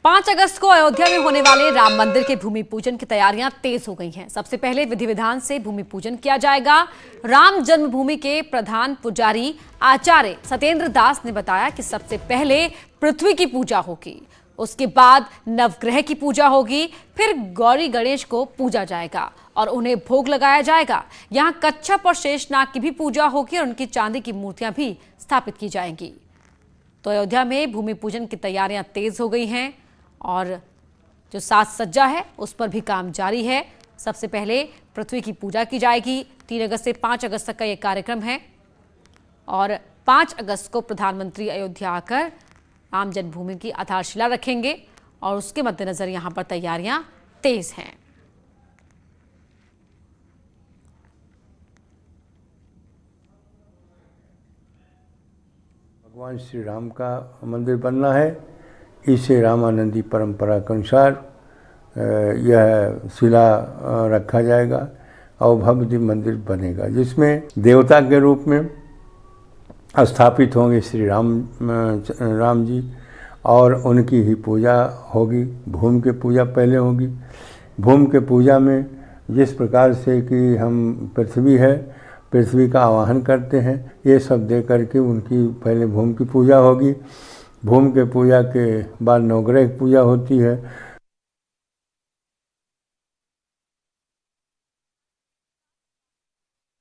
5 अगस्त को अयोध्या में होने वाले राम मंदिर के भूमि पूजन की तैयारियां तेज हो गई हैं। सबसे पहले विधि विधान से भूमि पूजन किया जाएगा। राम जन्मभूमि के प्रधान पुजारी आचार्य सत्येंद्र दास ने बताया कि सबसे पहले पृथ्वी की पूजा होगी, उसके बाद नवग्रह की पूजा होगी, फिर गौरी गणेश को पूजा जाएगा और उन्हें भोग लगाया जाएगा। यहाँ कच्छप और शेषनाग की भी पूजा होगी और उनकी चांदी की मूर्तियां भी स्थापित की जाएंगी। तो अयोध्या में भूमि पूजन की तैयारियां तेज हो गई हैं और जो साज सज्जा है उस पर भी काम जारी है। सबसे पहले पृथ्वी की पूजा की जाएगी। 3 अगस्त से 5 अगस्त तक का ये कार्यक्रम है और 5 अगस्त को प्रधानमंत्री अयोध्या आकर राम जन्मभूमि की आधारशिला रखेंगे और उसके मद्देनजर यहां पर तैयारियां तेज हैं। भगवान श्री राम का मंदिर बनना है। इसे रामानंदी परंपरा के अनुसार यह शिला रखा जाएगा और भव्य मंदिर बनेगा, जिसमें देवता के रूप में स्थापित होंगे श्री राम जी और उनकी ही पूजा होगी। भूमि की पूजा पहले होगी। भूमि के पूजा में जिस प्रकार से कि हम पृथ्वी का आवाहन करते हैं, ये सब दे करके उनकी पहले भूमि की पूजा होगी। भूमि के पूजा के बाद नवग्रह की पूजा होती है।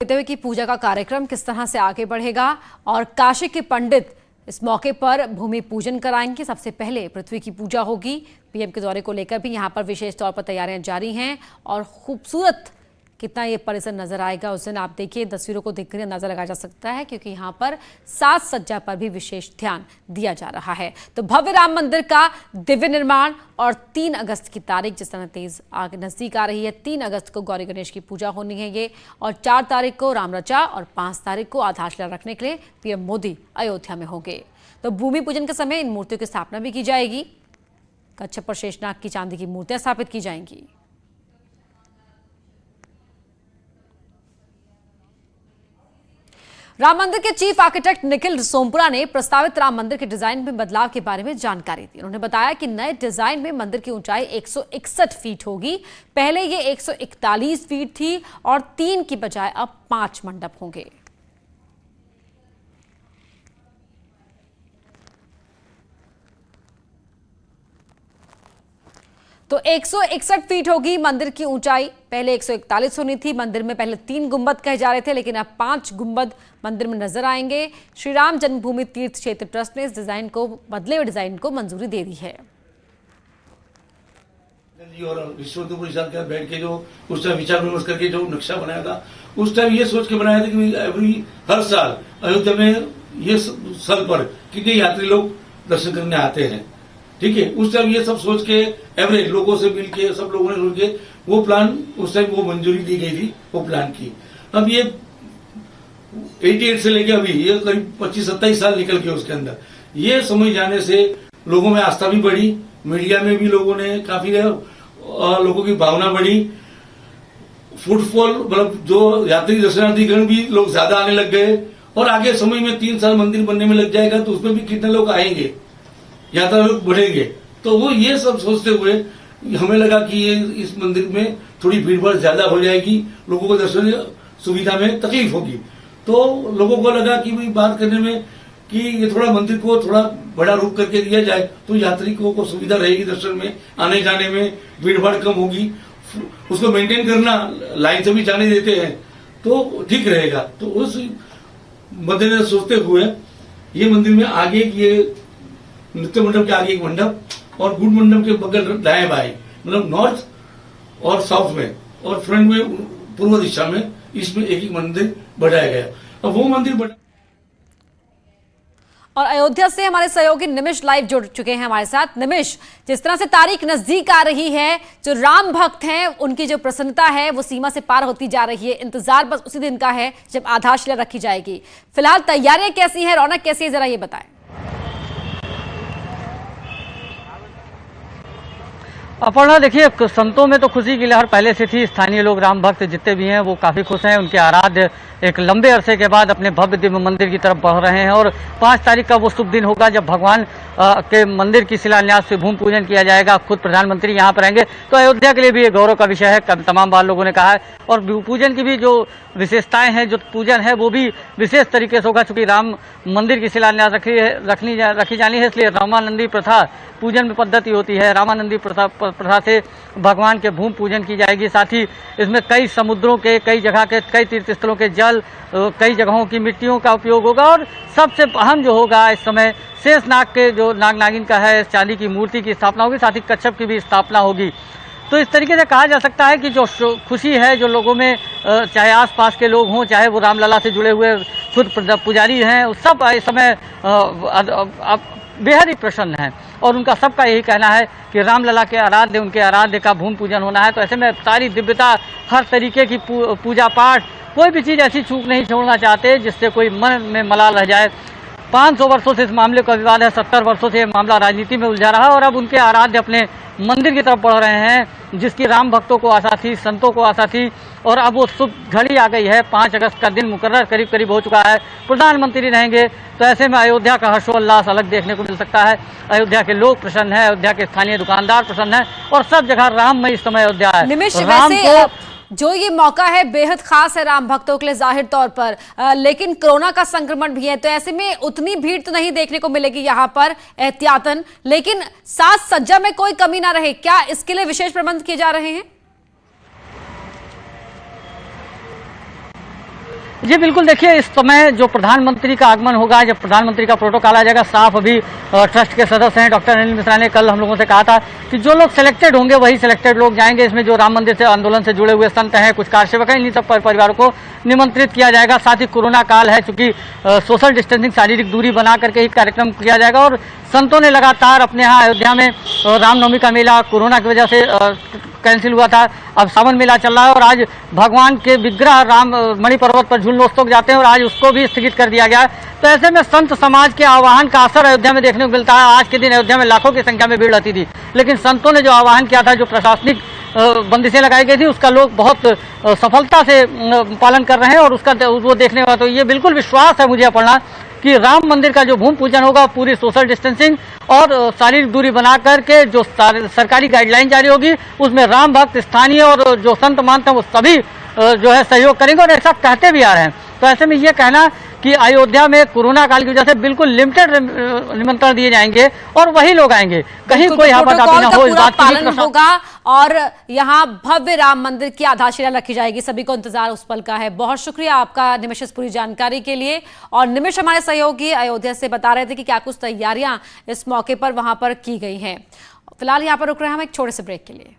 की पूजा का कार्यक्रम किस तरह से आगे बढ़ेगा और काशी के पंडित इस मौके पर भूमि पूजन कराएंगे। सबसे पहले पृथ्वी की पूजा होगी। पीएम के दौरे को लेकर भी यहां पर विशेष तौर पर तैयारियां जारी हैं और खूबसूरत कितना ये परिसर नजर आएगा उस दिन आप देखिए, तस्वीरों को देखकर अंदाजा लगाया जा सकता है, क्योंकि यहाँ पर साज सज्जा पर भी विशेष ध्यान दिया जा रहा है। तो भव्य राम मंदिर का दिव्य निर्माण और 3 अगस्त की तारीख जिस तरह तेज आगे नजदीक आ रही है। 3 अगस्त को गौरी गणेश की पूजा होनी है ये, और 4 तारीख को राम रचा और 5 तारीख को आधारशिला रखने के लिए पीएम मोदी अयोध्या में होंगे। तो भूमि पूजन के समय इन मूर्तियों की स्थापना भी की जाएगी। कच्छप और शेषनाग की चांदी की मूर्तियां स्थापित की जाएंगी। राम मंदिर के चीफ आर्किटेक्ट निखिल सोमपुरा ने प्रस्तावित राम मंदिर के डिजाइन में बदलाव के बारे में जानकारी दी। उन्होंने बताया कि नए डिजाइन में मंदिर की ऊंचाई 161 फीट होगी। पहले ये 141 फीट थी और 3 की बजाय अब 5 मंडप होंगे। तो 161 फीट होगी मंदिर की ऊंचाई। पहले 141 होनी थी। मंदिर में पहले 3 गुंबद कहे जा रहे थे, लेकिन अब 5 गुंबद मंदिर में नजर आएंगे। श्री राम जन्मभूमि तीर्थ क्षेत्र ट्रस्ट ने इस डिजाइन को बदले हुए डिजाइन को मंजूरी दे दी है। और विश्व के परिषद के बैठ के जो उस टाइम विचार विमर्श करके जो नक्शा बनाया था, उस टाइम ये सोच के बनाया था कि हर साल अयोध्या में ये स्थल पर कितने यात्री लोग दर्शन करने आते हैं। ठीक है, उस टाइम ये सब सोच के एवरेज लोगों से मिलके सब लोगों ने सोच के वो प्लान उस टाइम वो मंजूरी दी गई थी वो प्लान की। अब ये 88 से लेके अभी ये करीब 25-27 साल निकल के उसके अंदर ये समझ जाने से लोगों में आस्था भी बढ़ी, मीडिया में भी लोगों ने काफी लोगों की भावना बढ़ी, फुटफॉल मतलब जो यात्री दर्शनार्थीगण भी लोग ज्यादा आने लग गए। और आगे समय में 3 साल मंदिर बनने में लग जाएगा तो उसमें भी कितने लोग आएंगे, यात्रा लोग बढ़ेंगे। तो वो ये सब सोचते हुए हमें लगा कि ये इस मंदिर में थोड़ी भीड़ भाड़ ज्यादा हो जाएगी, लोगों को दर्शन सुविधा में तकलीफ होगी। तो लोगों को लगा कि भाई बात करने में कि ये थोड़ा मंदिर को थोड़ा बड़ा रूप करके दिया जाए तो यात्रिकों को सुविधा रहेगी, दर्शन में आने जाने में भीड़ भाड़ कम होगी। उसको मेंटेन करना, लाइन से भी जाने देते हैं तो ठीक रहेगा। तो उस मद्देनजर सोचते हुए ये मंदिर में आगे ये नृत्य मंडप के आगे एक मंडप और गुड मंडप के बगल दाएं बाएं मतलब नॉर्थ और साउथ में और फ्रंट में पूर्व दिशा में इसमें एक मंदिर बढ़ाया गया। अब वो मंदिर बढ़ा। और अयोध्या से हमारे सहयोगी निमिष लाइव जुड़ चुके हैं हमारे साथ। निमिष, जिस तरह से तारीख नजदीक आ रही है, जो राम भक्त हैं उनकी जो प्रसन्नता है वो सीमा से पार होती जा रही है। इंतजार बस उसी दिन का है जब आधारशिला रखी जाएगी। फिलहाल तैयारियां कैसी है, रौनक कैसी है, जरा ये बताएं। अपर्णा, देखिए संतों में तो खुशी की लहर पहले से थी। स्थानीय लोग, राम भक्त जितने भी हैं वो काफ़ी खुश हैं। उनके आराध्य एक लंबे अरसे के बाद अपने भव्य दिव्य मंदिर की तरफ बढ़ रहे हैं और 5 तारीख का वो शुभ दिन होगा जब भगवान के मंदिर की शिलान्यास से भूमि पूजन किया जाएगा। खुद प्रधानमंत्री यहाँ पर आएंगे, तो अयोध्या के लिए भी एक गौरव का विषय है, तमाम बार लोगों ने कहा है। और पूजन की भी जो विशेषताएं हैं, जो पूजन है वो भी विशेष तरीके से होगा, चूंकि राम मंदिर की शिलान्यास रखी जानी है, इसलिए रामानंदी प्रथा पूजन में पद्धति होती है। रामानंदी प्रथा से भगवान के भूमि पूजन की जाएगी। साथ ही इसमें कई समुद्रों के, कई जगह के, कई तीर्थ स्थलों के जल, कई जगहों की मिट्टियों का उपयोग होगा। और सबसे अहम जो होगा इस समय शेषनाग के जो नाग नागिन का है, चांदी की मूर्ति की स्थापना होगी, साथ ही कच्छप की भी स्थापना होगी। तो इस तरीके से कहा जा सकता है कि जो खुशी है जो लोगों में, चाहे आसपास के लोग हों, चाहे वो रामलला से जुड़े हुए खुद पुजारी हैं, सब इस समय बेहद ही प्रसन्न हैं। और उनका सबका यही कहना है कि रामलला के आराध्य, उनके आराध्य का भूमि पूजन होना है। तो ऐसे में सारी दिव्यता, हर तरीके की पूजा पाठ, कोई भी चीज़ ऐसी चूक नहीं छोड़ना चाहते जिससे कोई मन में मलाल रह जाए। 500 वर्षों से इस मामले का विवाद है, 70 वर्षों से ये मामला राजनीति में उलझा रहा और अब उनके आराध्य अपने मंदिर की तरफ बढ़ रहे हैं, जिसकी राम भक्तों को आशा थी, संतों को आशा थी। और अब वो शुभ घड़ी आ गई है। 5 अगस्त का दिन मुकर्रर करीब करीब हो चुका है, प्रधानमंत्री रहेंगे। तो ऐसे में अयोध्या का हर्षोल्लास अलग देखने को मिल सकता है। अयोध्या के लोग प्रसन्न हैं, अयोध्या के स्थानीय दुकानदार प्रसन्न हैं और सब जगह राममय इस समय अयोध्या है। निमिष, तो वैसे जो ये मौका है बेहद खास है राम भक्तों के लिए जाहिर तौर पर, लेकिन कोरोना का संक्रमण भी है, तो ऐसे में उतनी भीड़ तो नहीं देखने को मिलेगी यहाँ पर एहतियातन, लेकिन साज सज्जा में कोई कमी ना रहे, क्या इसके लिए विशेष प्रबंध किए जा रहे हैं? जी बिल्कुल, देखिए इस समय जो प्रधानमंत्री का आगमन होगा, जब प्रधानमंत्री का प्रोटोकॉल आ जाएगा, साफ अभी ट्रस्ट के सदस्य हैं डॉक्टर अनिल मिश्रा ने कल हम लोगों से कहा था कि जो लोग सिलेक्टेड होंगे वही सिलेक्टेड लोग जाएंगे। इसमें जो राम मंदिर से आंदोलन से जुड़े हुए संत हैं, कुछ कारसेवक हैं, इन सब परिवारों को निमंत्रित किया जाएगा। साथ ही कोरोना काल है, चूंकि सोशल डिस्टेंसिंग, शारीरिक दूरी बना करके ही कार्यक्रम किया जाएगा। और संतों ने लगातार अपने यहाँ अयोध्या में रामनवमी का मेला कोरोना की वजह से कैंसिल हुआ था, अब सावन मेला चल रहा है और आज भगवान के विग्रह राम मणि पर्वत पर झूलनोत्सव जाते हैं और आज उसको भी स्थगित कर दिया गया है। तो ऐसे में संत समाज के आह्वान का असर अयोध्या में देखने को मिलता है। आज के दिन अयोध्या में लाखों की संख्या में भीड़ रहती थी, लेकिन संतों ने जो आह्वान किया था, जो प्रशासनिक बंदिशें लगाई गई थी, उसका लोग बहुत सफलता से पालन कर रहे हैं और उसका वो देखने वाला, तो ये बिल्कुल विश्वास है मुझे अपना कि राम मंदिर का जो भूमि पूजन होगा पूरी सोशल डिस्टेंसिंग और शारीरिक दूरी बना करके जो सरकारी गाइडलाइन जारी होगी, उसमें राम भक्त, स्थानीय और जो संत मानते हैं वो सभी जो है सहयोग करेंगे और ऐसा कहते भी आ रहे हैं। तो ऐसे में ये कहना कि अयोध्या में कोरोना काल की वजह से बिल्कुल लिमिटेड निमंत्रण दिए जाएंगे और वही लोग आएंगे, कहीं कोई हाथापाई ना हो, इस बात पालन होगा और यहाँ भव्य राम मंदिर की आधारशिला रखी जाएगी। सभी को इंतजार उस पल का है। बहुत शुक्रिया आपका निमिष इस पूरी जानकारी के लिए। और निमिष हमारे सहयोगी अयोध्या से बता रहे थे कि क्या कुछ तैयारियां इस मौके पर वहां पर की गई हैं। फिलहाल यहाँ पर रुक रहे हैं हम एक छोटे से ब्रेक के लिए।